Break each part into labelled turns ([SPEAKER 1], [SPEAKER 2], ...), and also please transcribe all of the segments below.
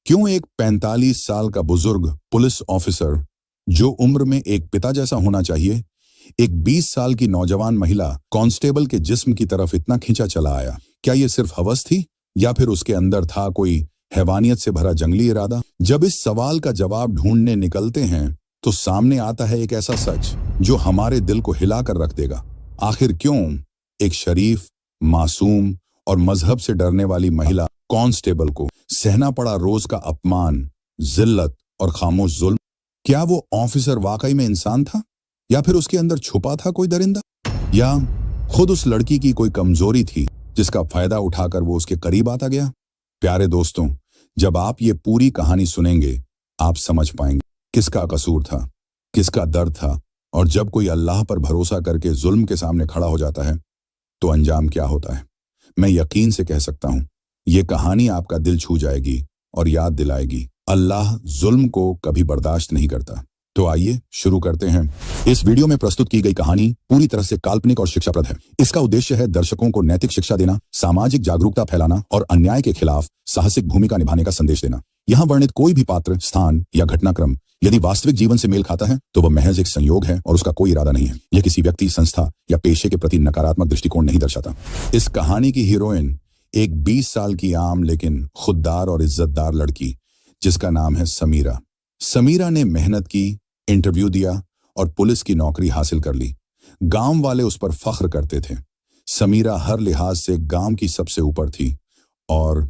[SPEAKER 1] क्यों एक 45 साल का बुजुर्ग पुलिस ऑफिसर, जो उम्र में एक पिता जैसा होना चाहिए, एक 20 साल की नौजवान महिला कांस्टेबल के जिस्म की तरफ इतना खींचा चला आया? क्या ये सिर्फ हवस थी या फिर उसके अंदर था कोई हैवानियत से भरा जंगली इरादा? जब इस सवाल का जवाब ढूंढने निकलते हैं तो सामने आता है एक ऐसा सच जो हमारे दिल को हिला कर रख देगा। आखिर क्यों एक शरीफ, मासूम और मजहब से डरने वाली महिला कांस्टेबल को सहना पड़ा रोज का अपमान, जिल्लत और खामोश जुल्म? क्या वो ऑफिसर वाकई में इंसान था या फिर उसके अंदर छुपा था कोई दरिंदा? या खुद उस लड़की की कोई कमजोरी थी जिसका फायदा उठाकर वो उसके करीब आता गया? प्यारे दोस्तों, जब आप ये पूरी कहानी सुनेंगे आप समझ पाएंगे किसका कसूर था, किसका दर्द था, और जब कोई अल्लाह पर भरोसा करके जुल्म के सामने खड़ा हो जाता है तो अंजाम क्या होता है। मैं यकीन से कह सकता हूं, ये कहानी आपका दिल छू जाएगी और याद दिलाएगी अल्लाह जुल्म को कभी बर्दाश्त नहीं करता। तो आइए शुरू करते हैं। इस वीडियो में प्रस्तुत की गई कहानी पूरी तरह से काल्पनिक और शिक्षाप्रद है। इसका उद्देश्य है दर्शकों को नैतिक शिक्षा देना, सामाजिक जागरूकता फैलाना और अन्याय के खिलाफ साहसिक भूमिका निभाने का संदेश देना। यहाँ वर्णित कोई भी पात्र, स्थान या घटनाक्रम यदि वास्तविक जीवन से मेल खाता है तो वह महज एक संयोग है और उसका कोई इरादा नहीं है। यह किसी व्यक्ति, संस्था या पेशे के प्रति नकारात्मक दृष्टिकोण नहीं दर्शाता। इस कहानी की हीरोइन एक 20 साल की आम लेकिन खुददार और इज्जतदार लड़की जिसका नाम है समीरा। समीरा ने मेहनत की, इंटरव्यू दिया और पुलिस की नौकरी हासिल कर ली। गांव वाले उस पर फख्र करते थे। समीरा हर लिहाज से गांव की सबसे ऊपर थी और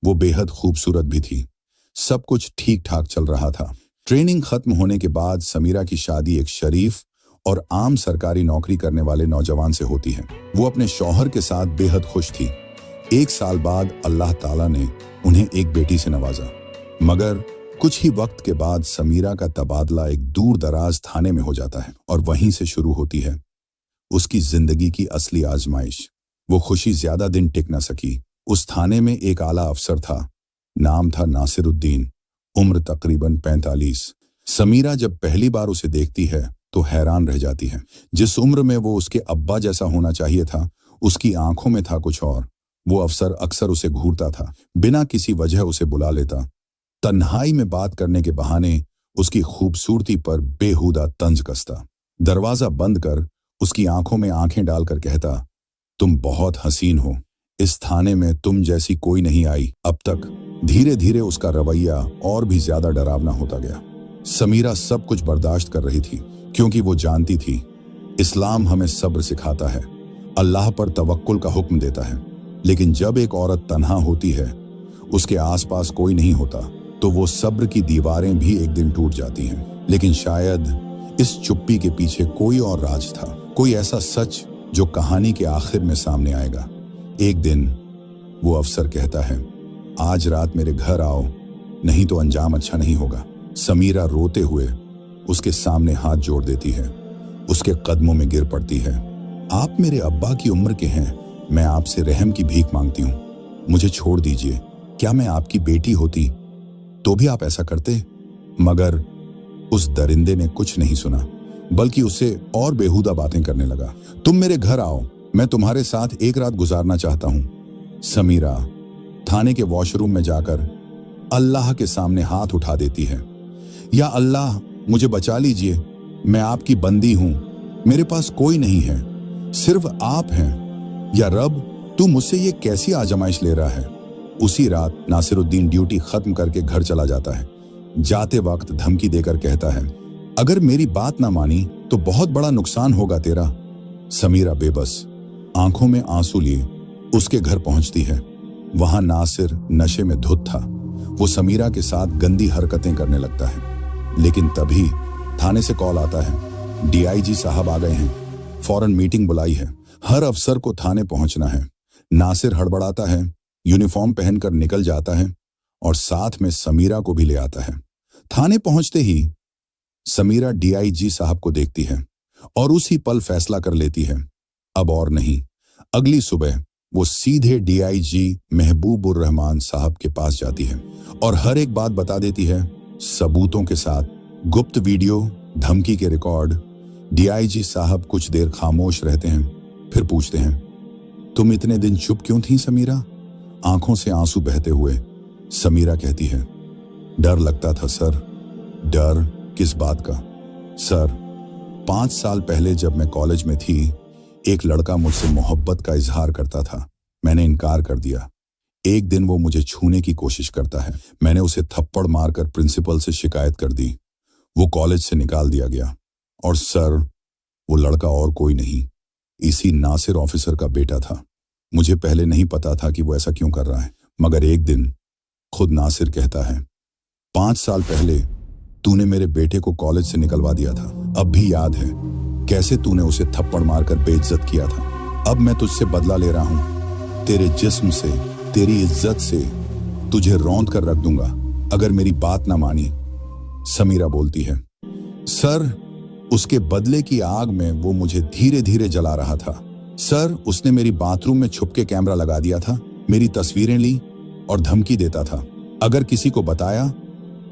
[SPEAKER 1] वो बेहद खूबसूरत भी थी। सब कुछ ठीक ठाक चल रहा था। ट्रेनिंग खत्म होने के बाद समीरा की शादी एक शरीफ और आम सरकारी नौकरी करने वाले नौजवान से होती है। वो अपने शौहर के साथ बेहद खुश थी। 1 साल बाद अल्लाह ताला ने उन्हें एक बेटी से नवाजा, मगर कुछ ही वक्त के बाद समीरा का तबादला एक दूर दराज थाने में हो जाता है और वहीं से शुरू होती है उसकी जिंदगी की असली आजमाइश। वो खुशी ज्यादा दिन टिक न सकी। उस थाने में एक आला अफसर था, नाम था नासिरुद्दीन, उम्र तकरीबन 45। समीरा जब पहली बार उसे देखती है तो हैरान रह जाती है। जिस उम्र में वो उसके अब्बा जैसा होना चाहिए था, उसकी आंखों में था कुछ और। वो अफसर अक्सर उसे घूरता था, बिना किसी वजह उसे बुला लेता, तन्हाई में बात करने के बहाने उसकी खूबसूरती पर बेहुदा तंज कसता, दरवाजा बंद कर उसकी आंखों में आंखें डालकर कहता, तुम बहुत हसीन हो, इस थाने में तुम जैसी कोई नहीं आई अब तक। धीरे धीरे उसका रवैया और भी ज्यादा डरावना होता गया। समीरा सब कुछ बर्दाश्त कर रही थी क्योंकि वो जानती थी इस्लाम हमें सब्र सिखाता है, अल्लाह पर तवक्कुल का हुक्म देता है। लेकिन जब एक औरत तन्हा होती है, उसके आसपास कोई नहीं होता, तो वो सब्र की दीवारें भी एक दिन टूट जाती हैं। लेकिन शायद इस चुप्पी के पीछे कोई और राज था, कोई ऐसा सच जो कहानी के आखिर में सामने आएगा। एक दिन वो अफसर कहता है, आज रात मेरे घर आओ, नहीं तो अंजाम अच्छा नहीं होगा। समीरा रोते हुए उसके सामने हाथ जोड़ देती है, उसके कदमों में गिर पड़ती है। आप मेरे अब्बा की उम्र के हैं, मैं आपसे रहम की भीख मांगती हूँ, मुझे छोड़ दीजिए। क्या मैं आपकी बेटी होती तो भी आप ऐसा करते? मगर उस दरिंदे ने कुछ नहीं सुना, बल्कि उससे और बेहुदा बातें करने लगा। तुम मेरे घर आओ, मैं तुम्हारे साथ एक रात गुजारना चाहता हूँ। समीरा थाने के वॉशरूम में जाकर अल्लाह के सामने हाथ उठा देती है, या अल्लाह मुझे बचा लीजिए, मैं आपकी बंदी हूँ, मेरे पास कोई नहीं है, सिर्फ आप हैं। या रब, तू मुझसे ये कैसी आजमाइश ले रहा है? उसी रात नासिरुद्दीन ड्यूटी खत्म करके घर चला जाता है। जाते वक्त धमकी देकर कहता है, अगर मेरी बात ना मानी तो बहुत बड़ा नुकसान होगा तेरा। समीरा बेबस, आंखों में आंसू लिए उसके घर पहुंचती है। वहां नासिर नशे में धुत था। वो समीरा के साथ गंदी हरकतें करने लगता है। लेकिन तभी थाने से कॉल आता है, डीआईजी साहब आ गए हैं, फौरन मीटिंग बुलाई है, हर अफसर को थाने पहुंचना है। नासिर हड़बड़ाता है, यूनिफॉर्म पहनकर निकल जाता है और साथ में समीरा को भी ले आता है। थाने पहुंचते ही समीरा डीआईजी साहब को देखती है और उसी पल फैसला कर लेती है, अब और नहीं। अगली सुबह वो सीधे डीआईजी महबूबुर रहमान साहब के पास जाती है और हर एक बात बता देती है, सबूतों के साथ, गुप्त वीडियो, धमकी के रिकॉर्ड। डीआईजी साहब कुछ देर खामोश रहते हैं, फिर पूछते हैं, तुम इतने दिन चुप क्यों थी समीरा? आंखों से आंसू बहते हुए समीरा कहती है, डर लगता था सर। डर किस बात का? सर, 5 साल पहले जब मैं कॉलेज में थी, एक लड़का मुझसे मोहब्बत का इजहार करता था। मैंने इनकार कर दिया। एक दिन वो मुझे छूने की कोशिश करता है। मैंने उसे थप्पड़ मारकर प्रिंसिपल से शिकायत कर दी। वो कॉलेज से निकाल दिया गया। और सर, वो लड़का और कोई नहीं, इसी नासिर ऑफिसर का बेटा था। मुझे पहले नहीं पता था कि वो ऐसा क्यों कर रहा है, मगर एक दिन खुद नासिर कहता है, 5 साल पहले तूने मेरे बेटे को कॉलेज से निकलवा दिया था। अब भी याद है कैसे तूने उसे थप्पड़ मारकर बेइज्जत किया था। अब मैं तुझसे बदला ले रहा हूं। तेरे जिस्म से, तेरी इज्जत से तुझे रौंद कर रख दूंगा अगर मेरी बात ना मानी। समीरा बोलती है, सर, उसके बदले की आग में वो मुझे धीरे धीरे जला रहा था। सर, उसने मेरी बाथरूम में छुप के कैमरा लगा दिया था, मेरी तस्वीरें ली और धमकी देता था, अगर किसी को बताया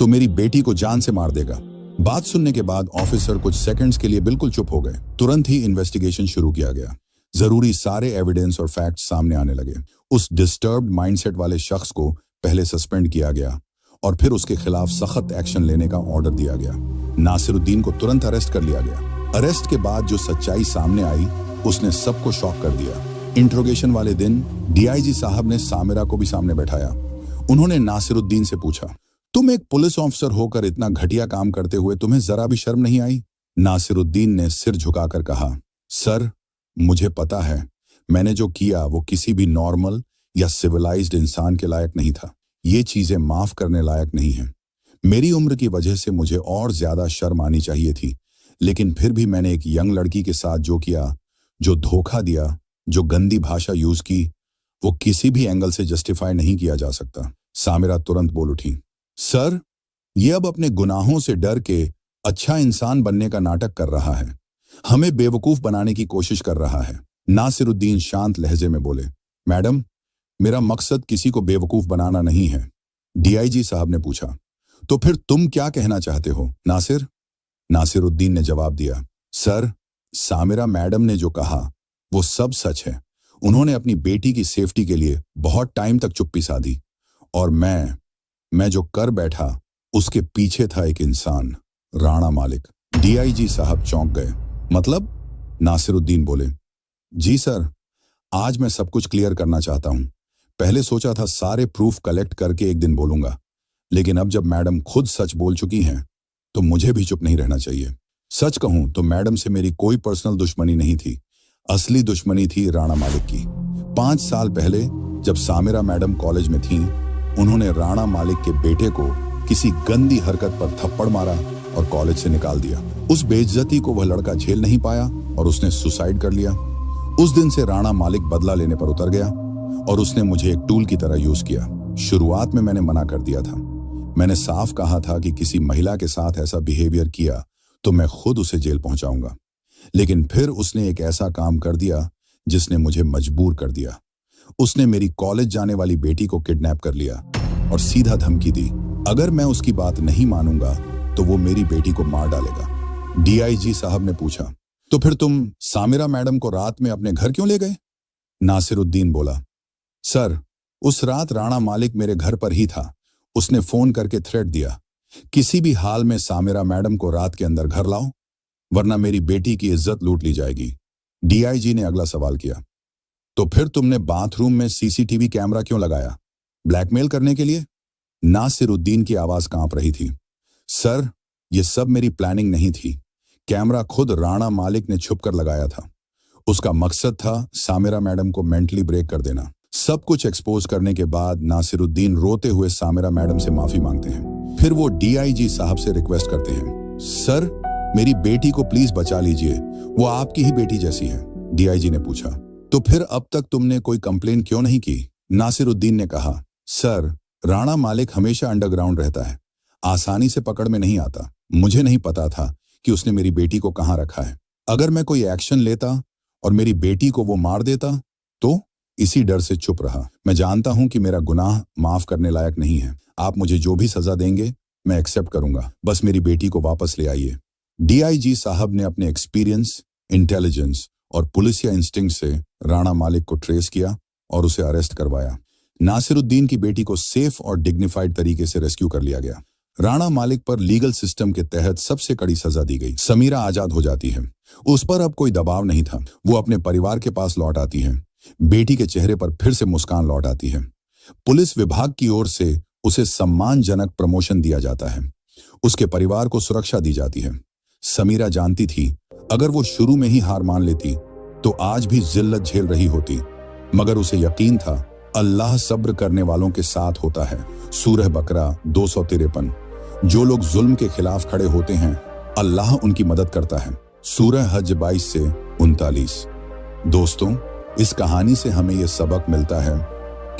[SPEAKER 1] तो मेरी बेटी को जान से मार देगा। बात सुनने के बाद ऑफिसर कुछ सेकंड्स के लिए बिल्कुल चुप हो गए। तुरंत ही इन्वेस्टिगेशन शुरू किया गया। जरूरी सारे एविडेंस और फैक्ट्स सामने आने लगे। उस डिस्टर्ब्ड माइंडसेट वाले शख्स को पहले सस्पेंड किया गया और फिर उसके खिलाफ सख्त एक्शन लेने का ऑर्डर दिया गया। नासिरुद्दीन को तुरंत अरेस्ट कर लिया गया। अरेस्ट के बाद जो सच्चाई सामने आई उसने सबको शॉक कर दिया। इंट्रोगेशन वाले दिन डीआईजी साहब ने सामिरा को भी सामने बैठाया। उन्होंने नासिरुद्दीन से पूछा, तुम एक पुलिस ऑफिसर होकर इतना घटिया काम करते हुए तुम्हें जरा भी शर्म नहीं आई? नासिरुद्दीन ने सिर झुकाकर कहा, सर, मुझे पता है मैंने जो किया वो किसी भी नॉर्मल या सिविलाइज्ड इंसान के लायक नहीं था। ये चीजें माफ करने लायक नहीं हैं। मेरी उम्र की वजह से मुझे और ज्यादा शर्म आनी चाहिए थी, लेकिन फिर भी मैंने एक यंग लड़की के साथ जो किया, जो धोखा दिया, जो गंदी भाषा यूज की, वो किसी भी एंगल से जस्टिफाई नहीं किया जा सकता। सामिरा तुरंत बोल उठी, सर, ये अब अपने गुनाहों से डर के अच्छा इंसान बनने का नाटक कर रहा है, हमें बेवकूफ बनाने की कोशिश कर रहा है। नासिरुद्दीन शांत लहजे में बोले, मैडम, मेरा मकसद किसी को बेवकूफ बनाना नहीं है। डीआईजी साहब ने पूछा, तो फिर तुम क्या कहना चाहते हो नासिर? नासिरुद्दीन ने जवाब दिया, सर, सामिरा मैडम ने जो कहा वो सब सच है। उन्होंने अपनी बेटी की सेफ्टी के लिए बहुत टाइम तक चुप्पी साधी और मैं जो कर बैठा उसके पीछे था एक इंसान, राणा मालिक। डीआईजी साहब चौंक गए। मतलब? नासिरुद्दीन बोले, जी सर, आज मैं सब कुछ क्लियर करना चाहता हूं। पहले सोचा था सारे प्रूफ कलेक्ट करके एक दिन बोलूंगा, लेकिन अब जब मैडम खुद सच बोल चुकी हैं तो मुझे भी चुप नहीं रहना चाहिए। सच कहूं तो मैडम से मेरी कोई पर्सनल दुश्मनी नहीं थी। असली दुश्मनी थी राणा मालिक की। 5 साल पहले जब सामिरा मैडम कॉलेज में थीं, उन्होंने राणा मालिक के बेटे को किसी गंदी हरकत पर थप्पड़ मारा और कॉलेज से निकाल दिया। उस बेइज्जती को वह लड़का झेल नहीं पाया और उसने सुसाइड कर लिया। उस दिन से राणा मालिक बदला लेने पर उतर गया और उसने मुझे एक टूल की तरह यूज किया। शुरुआत में मैंने मना कर दिया था। मैंने साफ कहा था कि किसी महिला के साथ ऐसा बिहेवियर किया तो मैं खुद उसे जेल पहुंचाऊंगा, लेकिन फिर उसने एक ऐसा काम कर दिया जिसने मुझे मजबूर कर दिया। उसने मेरी कॉलेज जाने वाली बेटी को किडनैप कर लिया और सीधा धमकी दी, अगर मैं उसकी बात नहीं मानूंगा तो वो मेरी बेटी को मार डालेगा। डीआईजी साहब ने पूछा, तो फिर तुम सामिरा मैडम को रात में अपने घर क्यों ले गए? नासिरुद्दीन बोला, सर, उस रात राणा मालिक मेरे घर पर ही था। उसने फोन करके थ्रेट दिया, किसी भी हाल में सामिरा मैडम को रात के अंदर घर लाओ, वरना मेरी बेटी की इज्जत लूट ली जाएगी। डीआईजी ने अगला सवाल किया, तो फिर तुमने बाथरूम में सीसीटीवी कैमरा क्यों लगाया? ब्लैकमेल करने के लिए? नासिरुद्दीन की आवाज कांप रही थी। सर, ये सब मेरी प्लानिंग नहीं थी। कैमरा खुद राणा मालिक ने छुपकर लगाया था। उसका मकसद था सामिरा मैडम को मेंटली ब्रेक कर देना। सब कुछ एक्सपोज करने के बाद नासिरुद्दीन रोते हुए सामिरा मैडम से माफी मांगते हैं। फिर वो डीआईजी साहब से रिक्वेस्ट करते हैं, सर, मेरी बेटी को प्लीज बचा लीजिए, वो आपकी ही बेटी जैसी है। डीआईजी ने पूछा, तो फिर अब तक तुमने कोई कंप्लेन क्यों नहीं की? नासिरुद्दीन ने कहा, सर, राणा मालिक हमेशा अंडरग्राउंड रहता है, आसानी से पकड़ में नहीं आता। मुझे नहीं पता था कि उसने मेरी बेटी को कहां रखा है। अगर मैं कोई एक्शन लेता और मेरी बेटी को वो मार देता तो? इसी डर से चुप रहा। मैं जानता हूं कि मेरा गुनाह माफ करने लायक नहीं है। आप मुझे जो भी सजा देंगे मैं एक्सेप्ट करूंगा, बस मेरी बेटी को वापस ले आइए। डीआईजी साहब ने अपने एक्सपीरियंस, इंटेलिजेंस और पुलिसिया इंस्टिंक्ट से राणा मालिक को ट्रेस किया और उसे अरेस्ट करवाया। नासिरुद्दीन की बेटी को सेफ और डिग्निफाइड तरीके से रेस्क्यू कर लिया गया। राणा मालिक पर लीगल सिस्टम के तहत सबसे कड़ी सजा दी गई। समीरा आजाद हो जाती है। उस पर अब कोई दबाव नहीं था। वो अपने परिवार के पास लौट आती है। बेटी के चेहरे पर फिर से मुस्कान लौट आती है। पुलिस विभाग की ओर से उसे सम्मानजनक प्रमोशन दिया जाता है। उसके परिवार को सुरक्षा दी जाती है। समीरा जानती थी अगर वो शुरू में ही हार मान लेती तो आज भी जिल्लत झेल रही होती, मगर उसे यकीन था अल्लाह सब्र करने वालों के साथ होता है। सूरह बकरा 253। जो लोग जुल्म के खिलाफ खड़े होते हैं अल्लाह उनकी मदद करता है। सूरह हज 22 से 39। दोस्तों, इस कहानी से हमें यह सबक मिलता है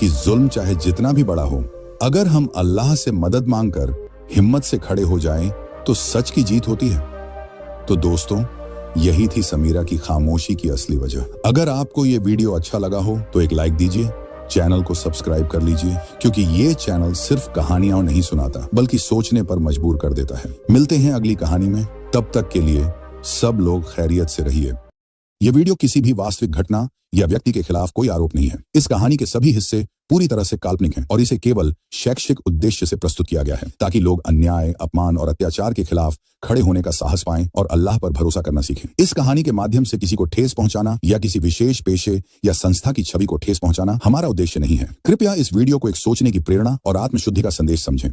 [SPEAKER 1] कि जुल्म चाहे जितना भी बड़ा हो, अगर हम अल्लाह से मदद मांगकर हिम्मत से खड़े हो जाएं तो सच की जीत होती है। तो दोस्तों, यही थी समीरा की खामोशी की असली वजह। अगर आपको ये वीडियो अच्छा लगा हो तो एक लाइक दीजिए, चैनल को सब्सक्राइब कर लीजिए, क्योंकि ये चैनल सिर्फ कहानियां नहीं सुनाता बल्कि सोचने पर मजबूर कर देता है। मिलते हैं अगली कहानी में, तब तक के लिए सब लोग खैरियत से रहिए। यह वीडियो किसी भी वास्तविक घटना या व्यक्ति के खिलाफ कोई आरोप नहीं है। इस कहानी के सभी हिस्से पूरी तरह से काल्पनिक हैं और इसे केवल शैक्षिक उद्देश्य से प्रस्तुत किया गया है ताकि लोग अन्याय, अपमान और अत्याचार के खिलाफ खड़े होने का साहस पाएं और अल्लाह पर भरोसा करना सीखें। इस कहानी के माध्यम से किसी को ठेस पहुंचाना या किसी विशेष पेशे या संस्था की छवि को ठेस पहुंचाना हमारा उद्देश्य नहीं है। कृपया इस वीडियो को एक सोचने की प्रेरणा और आत्मशुद्धि का संदेश समझें।